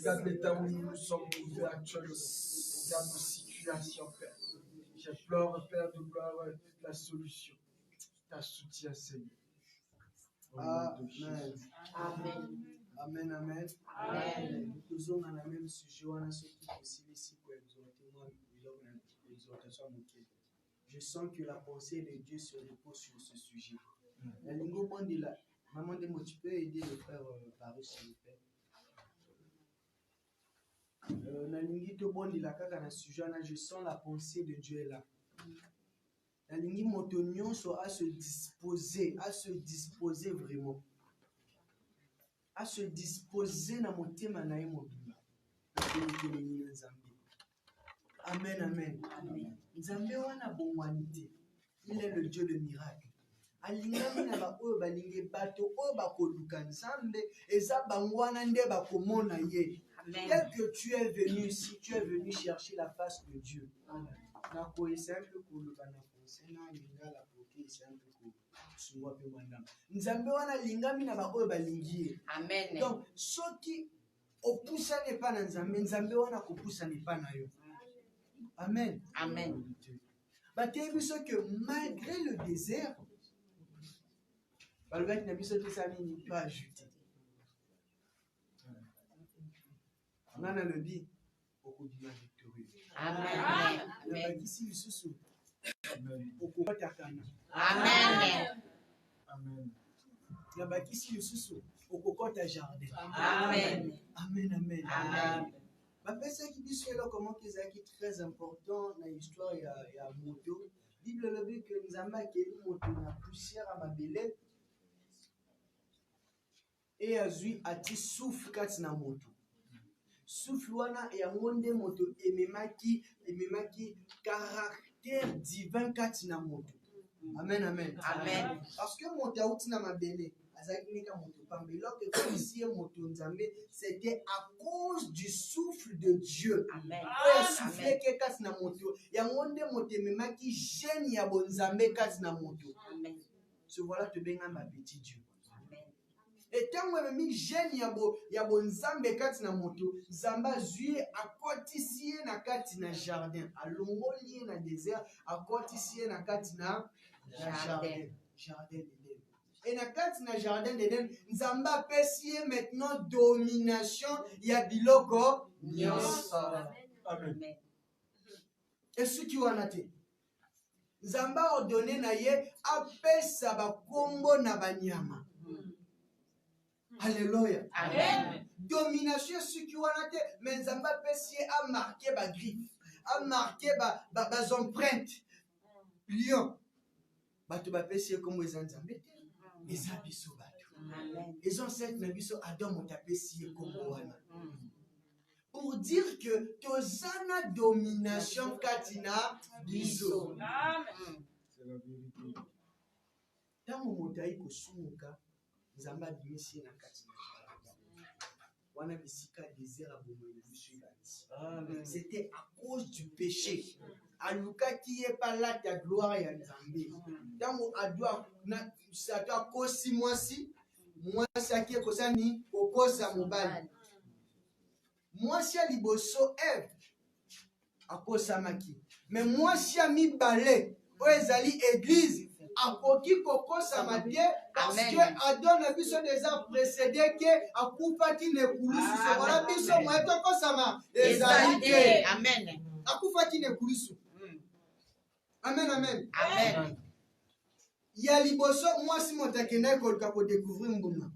Regarde l'état où nous sommes trouvés actuellement. Regarde nos situations, Père. Je pleure, Père, de gloire, la solution. Ta soutien, Seigneur. Amen. Amen. Amen. Amen. Amen. Nous sommes dans le même sujet. On a ce qui est aussi ici pour exhorter moi. Je sens que la pensée de Dieu se repose sur ce sujet. La lingo de la maman de moi, tu peux aider le frère Paris, s'il vous plaît. La lingi to bon de la kaka na sujet. Je sens la pensée de Dieu est là. La lingi motonyon soit à se disposer vraiment. À se disposer na motema na ye mobila. Amen, amen. Amen. Nzambe wana bongwanite. Il est le Dieu de miracle. Alingami na ba oyo balingi bato oyo bakoluka Nzambe eza bangwana nde bakomona ye. Tel que tu es venu ici, tu es venu chercher la face de Dieu. Nako c'est un peu pour le bana français na linga la poké c'est un peu pour suwa pe mandam. Nzambe wana lingami na ba oyo balingi. Amen. Donc soki opusa ne pa na Nzambe, Nzambe wana kopusa ne pa na yo. Amen. Amen. Batebi biso que malgré le désert, balobaki na biso te sami ni pas ajouté. Nana le dit okudima victorieux. Amen. Amen. Ici lisusu. Amen. Okokotakana. Amen. Amen. La bakisi lisusu okokota jardin. Amen. Amen. Amen. Amen. Bapesa qui biso là comment qu'ils a qui très important dans l'histoire il y a moto. Bible le dit que Nzamba qui est moto na poussière à mabele et azui ati souffle kati na moto. Souffle wana ya monde moto ememaki caractère divin kati na moto. Amen, amen. Amen. Parce que moto auti na mabele azakinika moto pambelo que comme ici moto Nzambe c'était à cause du souffle de Dieu. Amen. Oya souffle ke kati na moto ya monde moto ememaki gêne ya bonzambe kati na moto. Amen. Ce voilà te benga ma petit Dieu. Et tant que même jeune ya bonzambe kati na moto zamba zuye akotisie na kati na jardin alongoli na désert akotisie na kati na jardin d'Éden. Et na kati na jardin d'Éden nzamba pesie maintenant domination ya biloko nyonso. Amen. Et ce qui wana te nzamba ordonné na ye apesa bakombo na banyama. Alléluia. Amen. Domination sur qui on a été, mais Nzamba Pessier a marqué ba griffe, a marqué ba empreintes. Lion. Bato ba Pessier comme les Nzambé. Les abisso bato. Les ancêtres n'abisso Adam ont Pessier comme wana. Pour dire que tozana domination katina biso. Amen. C'est la vérité. Tant motaï ko sumuka Nzamba bimisi na kati wana bisika désert a bomoni biso bati. C'était à cause du péché. Aluka qui est pas là ta gloire ya Nzambe. Tango adwa na sato akosi mwasi akie kosani kokosa mobali. Mwasi ya liboso Ève akosa maki. Mais mwasi ya mibale o ezali église akoki kokosa mate parce que Adam na biso déjà précédé que akufaki ne kulusu so wala biso mwato kosama ezalite. Amen. Akufaki ne kulusu. Amen, amen. Amen. Ya liboso mwasi motakenda ko découvrir mbuma.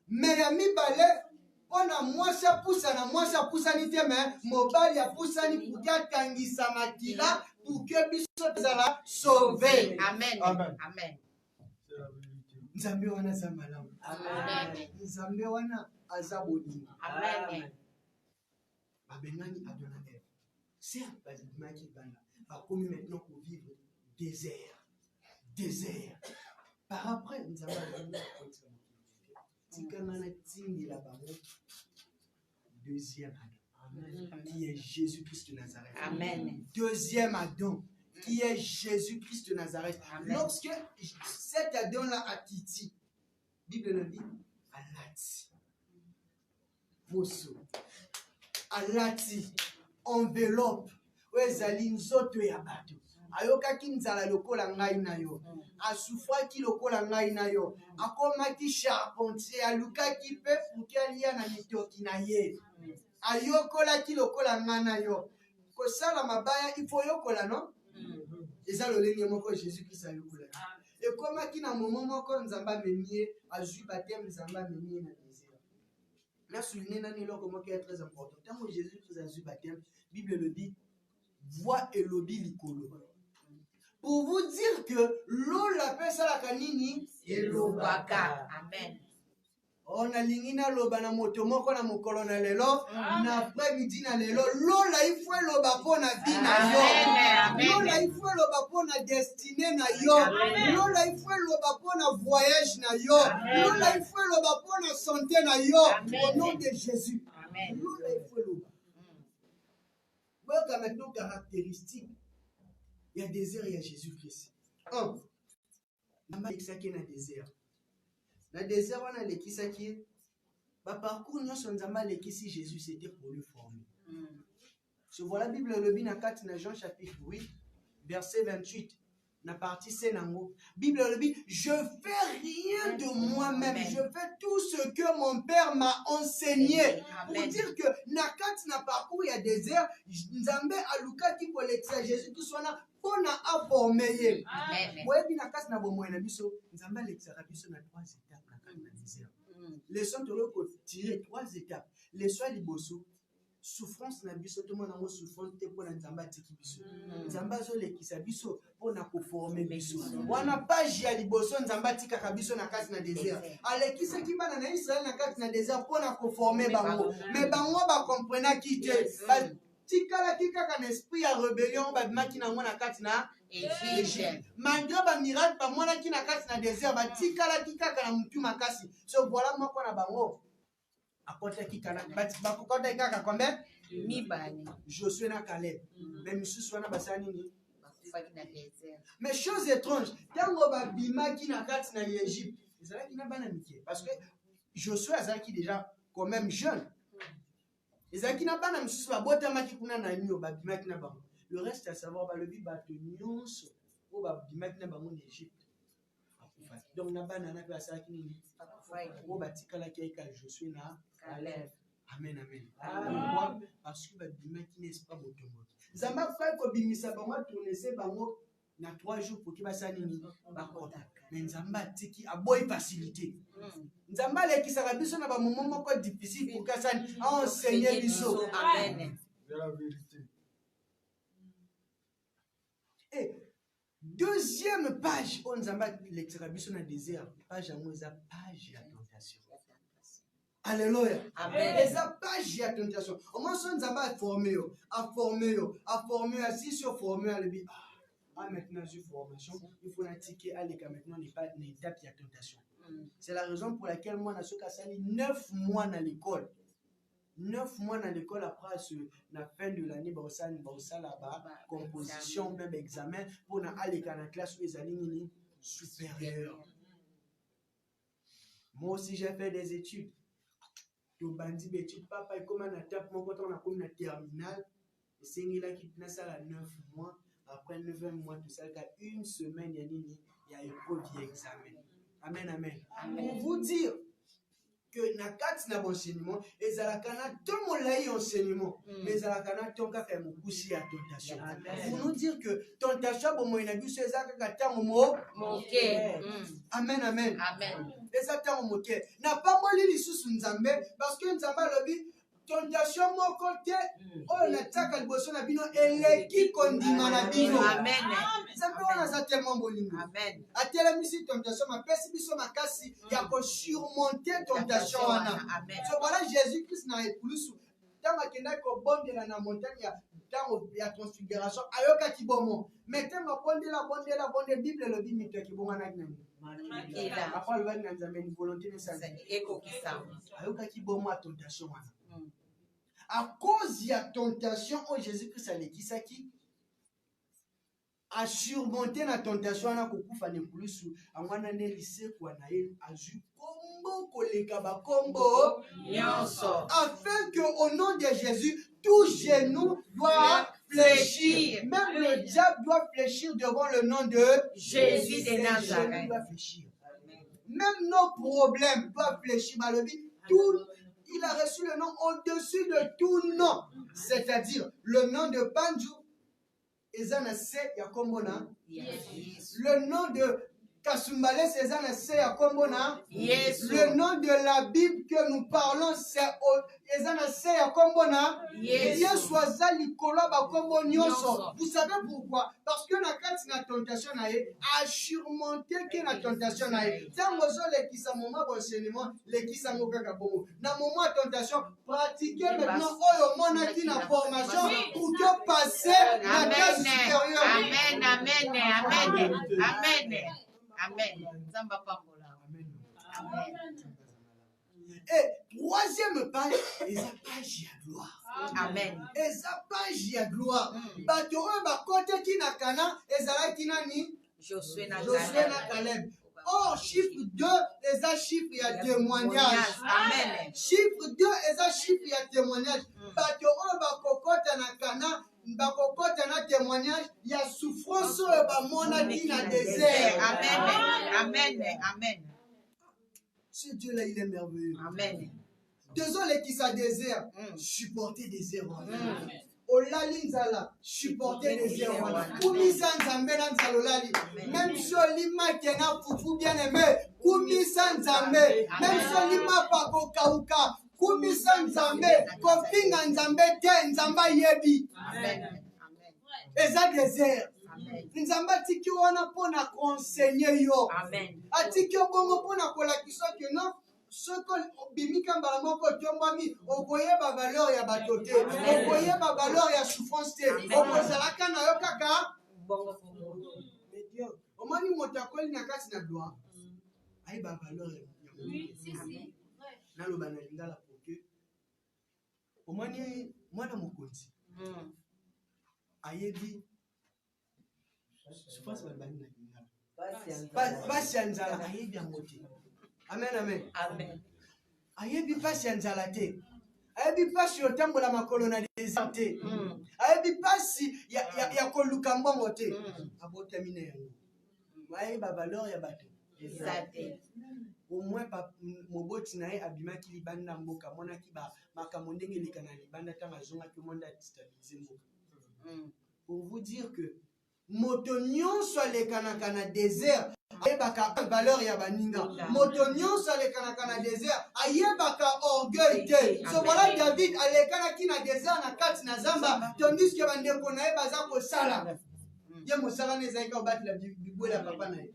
Mais ya mibale ona mwasi apusa ni te mais mobali apusa ni pour kangisa makila pour que biso tezala sauvé. Amen. Amen. Amen. Nzambe wana za malamu. Amen. Nzambe wana azaboni. Amen. Babengani Adonai. C'est bazimaki bana. Bakomi maintenant pour vivre désert. Par après Nzambe wana tikamana tingi la bamo. Deuxième Adam. Qui est Jésus-Christ de Nazareth. Amen. Deuxième Adam. Qui est Jésus-Christ de Nazareth. Amen. Lorsque cet Adam-là a Titi, Bible le dit, Alati, Mosso, alati enveloppe oyo ezali nzoto ya bato ayokaki nzala lokola ngai na yo asufraki lokola ngai na yo akomaki charpentier alukaki mpe puki alia na mitoki na ye ayokolaki lokola ngai na yo kosala mabaya ifo yokola no eza lolenge moko Jésus Christ ayokola ekomaki na momo moko nzambe amemi ye azwi bateme nzambe amemi ye na désert nasouligne nani eloko moko ya très important ntango Jésus Christ azwi bateme Bible elobi voix elobi likolo pour vous dire que l'eau l'apesalaka nini elobaka. Amen. On a lingi na loba na moto moko na mokolo na lelo na après-midi na lelo l'eau la ifo eloba po na vie na yo l'eau la ifo eloba po na destinée na yo l'eau la ifo eloba po na voyage na yo l'eau la ifo eloba po na santé na yo au nom de Jésus l'eau la ifo eloba. Voilà maintenant caractéristique. Il y a désert, il y a Jésus-Christ. Un, namba lekisaki na désert. Na désert, on a lekisaki. Parcours nyonso nzamba lekisi Jésus, c'était pour le former. Je vois la Bible le bin à 4 na Jean chapitre 8, verset 28. Na partie Senango. Bible le bin, je fais rien de moi-même. Je fais tout ce que mon père m'a enseigné. Pour dire que na 4 na parcours il y a désert, nzambe aluka ki pour l'exa Jésus qui soit là. On a formé. Oui, na kasi na bomoi na biso, nzamba l'exa biso na 3 étapes na désert. Les sons de tirer 3 étapes. Les soins liboso, souffrance na biso to mona mo souffrance te pour nzamba tiki biso. Nzamba zo lekisa biso pour na ko former biso. Wana page ya liboso nzamba tika ka biso na kasi na désert. Alekisa ki bana na Israël na kasi na désert pour na ko former bango. Mais bango ba comprena ki te. Tikala kika na esprit ya rébellion ba maki na mona kati na Égypte. Malgré ba miracle ba mona ki na kati na désert ba tikala kika na mutu makasi. So voilà moko na bango. Akota kika na ba kokota kika combien? Mibani. Josué na Caleb. Mais misusu wana basani ni Bakufaki na désert. mais chose étrange, tango ba bimaki na kati na Égypte. Ezalaki na bana mike parce que Josué azalaki déjà quand même jeune. Ezaki na bana misusu babotamaki kuna na nio babimaki na bango. Le reste à savoir le bi bato nyonso o babimaki na bango na Égypte. Donc na bana na asalaki nini? O batikala ki ka Josué na Caleb. Amen amen. Pourquoi? Parce que babimaki n'est pas botombo. Nzamba fa ko bimisa bango tourner bango na 3 jours pour ki basani nini? Bakota. Mais nzamba tiki aboy facilité. Nzamba lekisaka biso na ba moment moko difficile pour kasani enseigner biso. Amen. C'est la vérité. Et deuxième page on nzamba lekisaka biso na désert, page yango eza page ya tentation. Alléluia. Amen. Eza page ya tentation. Au moins son nzamba a formé assis sur formé à lebi. Ah, maintenant, j'ai formation. Il faut indiquer à l'écart maintenant l'étape de la tentation. C'est la raison pour laquelle moi, je suis 9 mois dans l'école. 9 mois dans l'école après la fin de l'année, là-bas, composition, même examen, pour aller dans la classe où les alignes supérieures. Moi aussi, j'ai fait des études. Tout bandit d'études, papa, comme on a tapé mon côté, on a comme la terminale. Et c'est là qui tenait ça à 9 mois. Après 9 mois, tout ça, une semaine, il y a épreuve, il y a examen. Amen, amen. Pour vous dire que na kati na enseignement, ezalaka na tout molai enseignement, mais ezalaka na ton kaka mokusi ya tentation. Pour nous dire que tentation bon moina biso ezalaka tango moke. Amen, amen. Amen. Ezalaka moke. Na pas moli lisusu nzambe parce que nzamba lobi tentation mon côté on attaque le bosso na bino eleki kondima na bino. Amen. Ça peut on a tellement bolingo. Amen. Atela misi tentation ma pesi biso makasi ya ko surmonter tentation wana. Amen. So voilà Jésus Christ na ekulusu. Tama kenda ko bondela na montagne ya tango ya transfiguration ayoka kibomo. Metema bondela Bible le dit mito kibonga na nani. Après le va na nzambe ni volonté ne ça. Eko kisama. Ayoka kibomo a tentation wana. À cause de la tentation, oh Jésus-Christ a l'équisaki a surmonté la tentation, on a beaucoup fait plus. On a né lycée quoi naïl a ju koleka bakombo Nyonso. afin que au nom de Jésus tout genou doit fléchir. Même le diable doit fléchir devant le nom de Jésus de Les Nazareth. genoux doivent fléchir. Même nos problèmes doivent fléchir. Malobi, tout, il a reçu le nom au-dessus de tout nom. C'est-à-dire le nom de Banju, Ezana Se Yakombona. Yes. Le nom de Kasumbale, c'est Ezana Se Yakombona. Yes. Le nom de la Bible que nous parlons, c'est Ezana Se Yakombona. Yes. Yesuaza Likolo Bakombo Nyonso. Nyonso. Vous savez pourquoi? Parce que na kati na tentation na ye, a surmonté que na tentation na ye. Tango zo lekisa moment d'enseignement, lekisa ngokaka bongo. Na moment de tentation, pratiquez maintenant oyo monaki na formation pour que passer la classe supérieure. Amen, amen, amen, amen, amen. Zamba pambola. Amen. Et troisième page, les page ya gloire. Amen. Eza page ya gloire. Bato oyo bakoteki na Kana, ezalaki nani? Josué na Josué na Caleb. Or, chiffre 2, eza chiffre ya témoignage. Amen. Chiffre 2, eza chiffre ya témoignage. Bato oyo bakokota na Kana, bakokota na témoignage ya souffrance oyo bamonaki na désert. Amen. Amen. Amen. Ce Dieu-là, il est merveilleux. Amen. Désolé qui sa désert, supporter désert. Olali nzala, supporter désert. Kumisa nzambe na nzala olali. Même si olima kena fufu bien aimé, kumisa nzambe. Même si olima pako kauka, kumisa nzambe. Kofinga nzambe te, nzamba yebi. Amen. Eza désert. Nzambe atiki wana pona conseiller yo. Amen. Atiki bongo pona kolakisa que non. Ce que bimika mbala moko tombami okoyeba valeur ya bato te, okoyeba valeur ya souffrance te, okozalaka na yo kaka Bongo. omoni moto akoli na kati na gloire ayeba valeur ya naloba na lingala poke omoni mwana mokonzi ayebi souffrance balibani na lingala pasi ya nzala ayebi yango te. Amen, amen. Amen. Ayebi pasi ya nzala te. Ayebi pasi yotambola makolo na désert te. Ayebi pasi ya koluka mbongo te. Abotami na yango. Ayeba valeur ya bato. Exacte. Au moins moboti na ye abimaki libanda mboka monaki makambo ndenge eleka na libanda ntango azongaki monde adestabilize mboka. Pour vous dire que moto nyonso alekanaka na désert ayebaka valeur ya baninga. Moto nyonso alekanaka na désert ayebaka orgueil te. So voilà David alekanaki na désert na kati na zamba tandis que bandeko na ye baza kosala ye mosala na ezalaki kobatela bibwela papa na ye.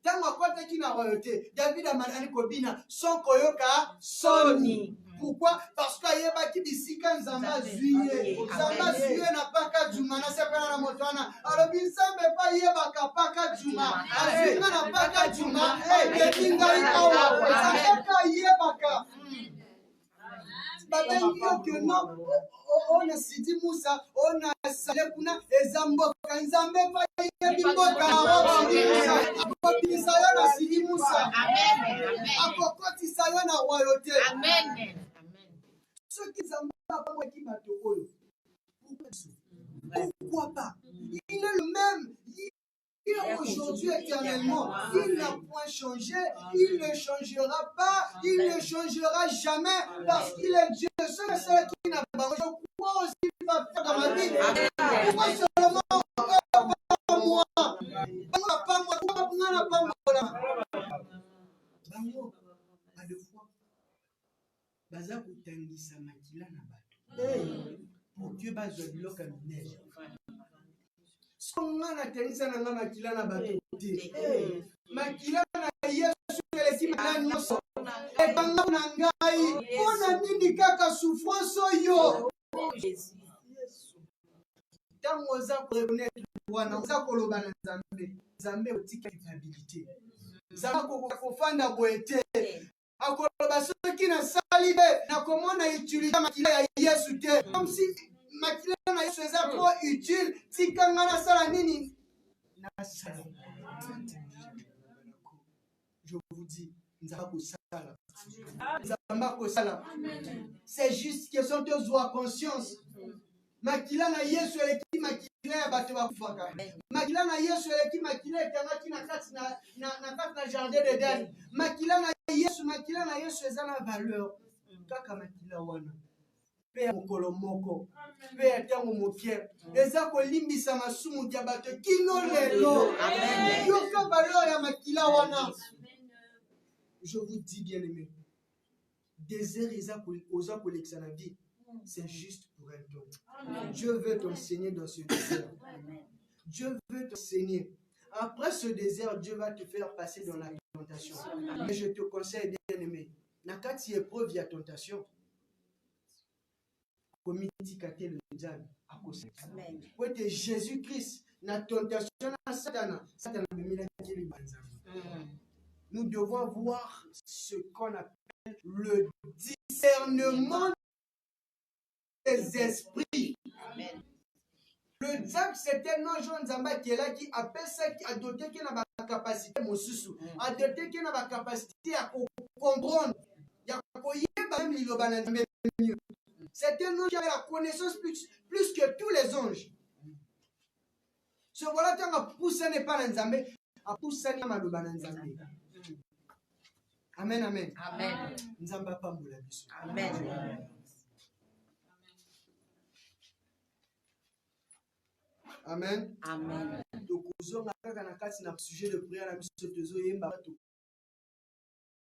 Ntango akotaki na royauté David amalani kobina sans koyoka soni. Pourquoi? Parce qu'ayebaki bisika nzamba zuye. Nzamba zuye na paka juma na sepana na motwana. Alobi nzambe pa yebaka paka juma. Azuinga na paka juma. Yetinga ikawa. Nzambe ka yebaka. Babengi yo que non. On a Sidi Moussa. On a Salekuna. Ezamboka. Nzambe pa yebi mboka. Akokotisa yo na Sidi Moussa. Akokotisa yo na royauté. Amen. Ceux qui s'embêtent qui battent au pourquoi pas? Il est le même. Hier, aujourd'hui, éternellement. Il n'a point changé. Il ne changera pas. Il ne changera jamais. Parce qu'il est Dieu. Celui qui n'a pas changé. Pourquoi aussi il va faire dans ma vie? Pourquoi seulement pas moi? Pas moi. Pourquoi n'a pas moi? Bango, à deux fois. Baza kutangisa makila na bato. Pour que bazwa biloko ya minene. Songa na tangisa na makila na bato te. Makila na Yesu eleki na nyonso. Ebanga na ngai. Pona nini kaka souffrance oyo? Tango oza koreconnaître wana oza koloba na Nzambe. Nzambe otika culpabilité. Nzambe kofanda boye te. Akoloba soki na sali te na komona utilité makila ya Yesu te. Comme si makila na Yesu eza trop utile, tikanga na sala nini? Na sala. Je vous dis, nzaka kosala C'est juste question de joie conscience. Makila na Yesu eleki makila ya bato bakufaka. Makila na Yesu eleki makila etangaki na kati na jardin d'Eden. Makila na Yesu eza na valeur. Kaka makila wana. Pe mokolo moko. Pe atango mokie. Eza kolimbisa masumu ya bato kino lelo. Amen. Yoka valeur ya makila wana. Je vous dis bien aimé. Désert osa kolekisa na vie. C'est juste pour un temps. Dieu veut t'enseigner dans ce désert. Dieu veut t'enseigner. Après ce désert, Dieu va te faire passer dans la tentation. Mais je te conseille, bien aimé, nakati épreuve ya tentation. Komitikate le diable à cause. Pour être Jésus-Christ, na tentation na Satan, Satan bemila kili banzambe. Nous devons voir ce qu'on appelle le discernement des esprits. Amen. Le diable, c'était non Jean Zamba qui est là, qui appelle ça, qui a doté qui n'a pas capacité, mon sous, a doté qui n'a pas capacité à comprendre. Il y a même mieux. C'était un ange qui avait la connaissance plus que tous les anges. Ce voilà, quand on pousse n'est pas Nzambe, on pousse n'est pas Nzambe. Amen, amen. Amen. Nzamba pas moula biso. Amen. Amen. Amen. Donc, on a un sujet de prière à la mission de Zoé,